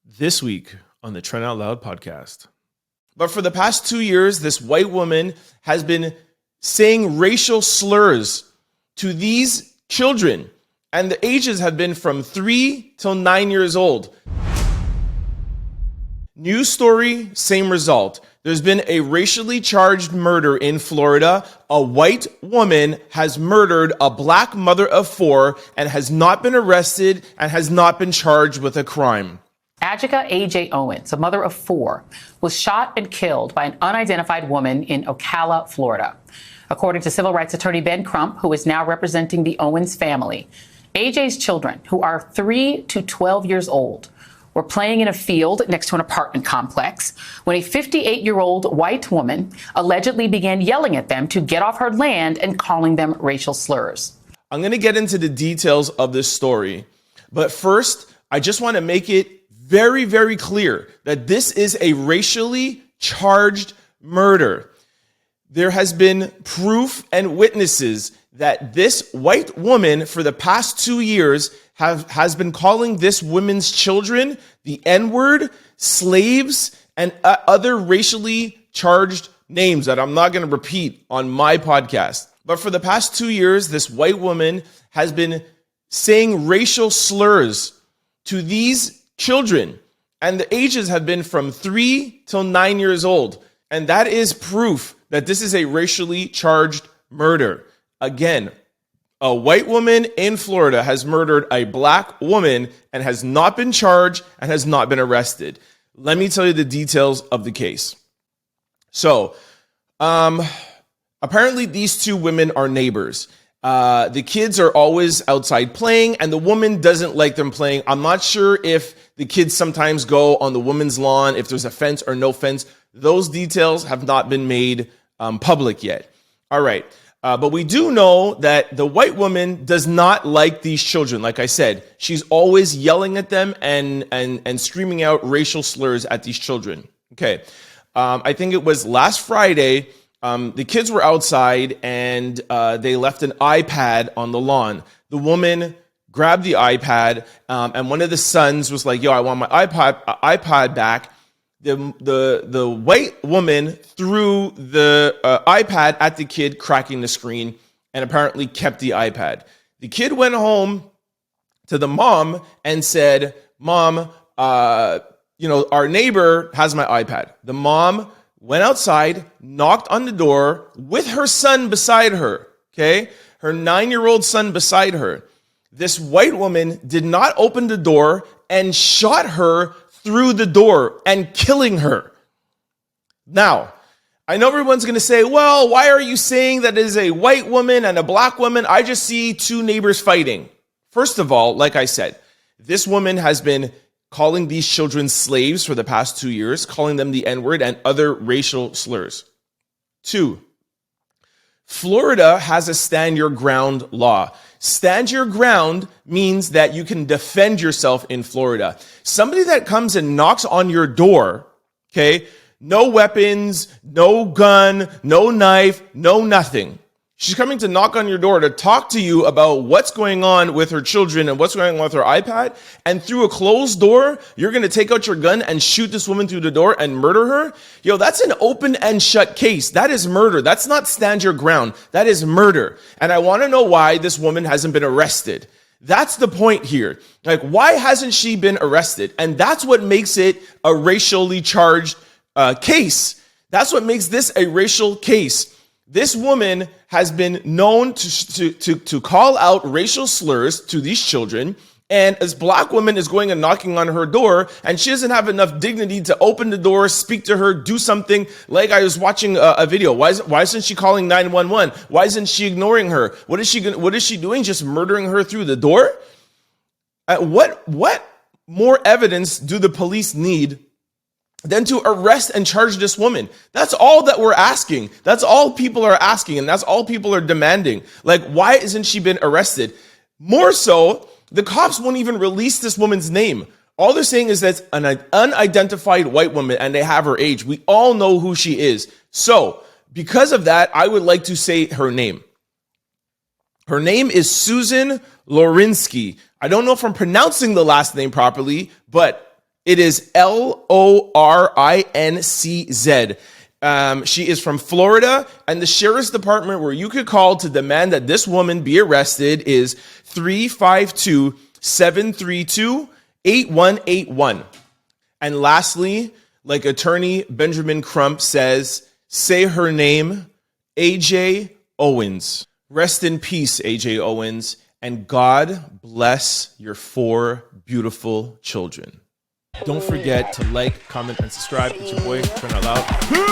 This week on the Trent Out Loud Podcast. But for the past 2 years, this white woman has been saying racial slurs to these children, and the ages have been from 3 till 9 years old. News story, same result. There's been a racially charged murder in Florida. A white woman has murdered a black mother of 4 and has not been arrested and has not been charged with a crime. Ajika A.J. Owens, a mother of 4, was shot and killed by an unidentified woman in Ocala, Florida. According to civil rights attorney Ben Crump, who is now representing the Owens family, AJ's children, who are 3 to 12 years old, were playing in a field next to an apartment complex when a 58-year-old white woman allegedly began yelling at them to get off her land and calling them racial slurs. I'm going to get into the details of this story, but first, I just want to make it very, very clear that this is a racially charged murder. There has been proof and witnesses that this white woman for the past 2 years has been calling this woman's children the N-word, slaves, and other racially charged names that I'm not going to repeat on my podcast. But for the past 2 years, this white woman has been saying racial slurs to these children, and the ages have been from 3 till 9 years old. And that is proof that this is a racially charged murder. Again, a white woman in Florida has murdered a black woman and has not been charged and has not been arrested. Let me tell you the details of the case. So, apparently these two women are neighbors. The kids are always outside playing, and the woman doesn't like them playing. I'm not sure if the kids sometimes go on the woman's lawn, if there's a fence or no fence. Those details have not been made public yet. All right. But we do know that the white woman does not like these children. Like I said, she's always yelling at them and screaming out racial slurs at these children. Okay. I think it was last Friday. The kids were outside and they left an iPad on the lawn. The woman grabbed the iPad and one of the sons was like, "Yo, I want my iPad back." The white woman threw the iPad at the kid, cracking the screen, and apparently kept the iPad. The kid went home to the mom and said, "Mom, our neighbor has my iPad." The mom went outside, knocked on the door with her son beside her, okay? Her 9-year-old son beside her. This white woman did not open the door and shot her through the door and killing her. Now, I know everyone's going to say, well, why are you saying that it is a white woman and a black woman? I just see two neighbors fighting. First of all, like I said, this woman has been calling these children slaves for the past 2 years, calling them the N-word and other racial slurs. 2, Florida has a stand your ground law. Stand your ground means that you can defend yourself in Florida. Somebody that comes and knocks on your door, okay, no weapons, no gun, no knife, no nothing. She's coming to knock on your door to talk to you about what's going on with her children and what's going on with her iPad. And through a closed door, you're going to take out your gun and shoot this woman through the door and murder her? Yo, that's an open and shut case. That is murder. That's not stand your ground. That is murder. And I want to know why this woman hasn't been arrested. That's the point here. Like, why hasn't she been arrested? And that's what makes it a racially charged case. That's what makes this a racial case. This woman has been known to call out racial slurs to these children, and this black woman is going and knocking on her door, and she doesn't have enough dignity to open the door, speak to her, do something. Like I was watching a video. Why isn't she calling 911? Why isn't she ignoring her? What is she doing? Just murdering her through the door? What more evidence do the police need than to arrest and charge this woman? That's all that we're asking. That's all people are asking, and that's all people are demanding. Like, why isn't she been arrested? More so, the cops won't even release this woman's name. All they're saying is that's an unidentified white woman, and they have her age. We all know who she is. So, because of that, I would like to say her name. Her name is Susan Lorincz. I don't know if I'm pronouncing the last name properly, but It is Lorincz. She is from Florida, and the sheriff's department where you could call to demand that this woman be arrested is 352-732-8181. And lastly, like attorney Benjamin Crump says, say her name, AJ Owens. Rest in peace, AJ Owens, and God bless your 4 beautiful children. Don't forget to like, comment, and subscribe. It's your boy, Trent Out Loud. Peace!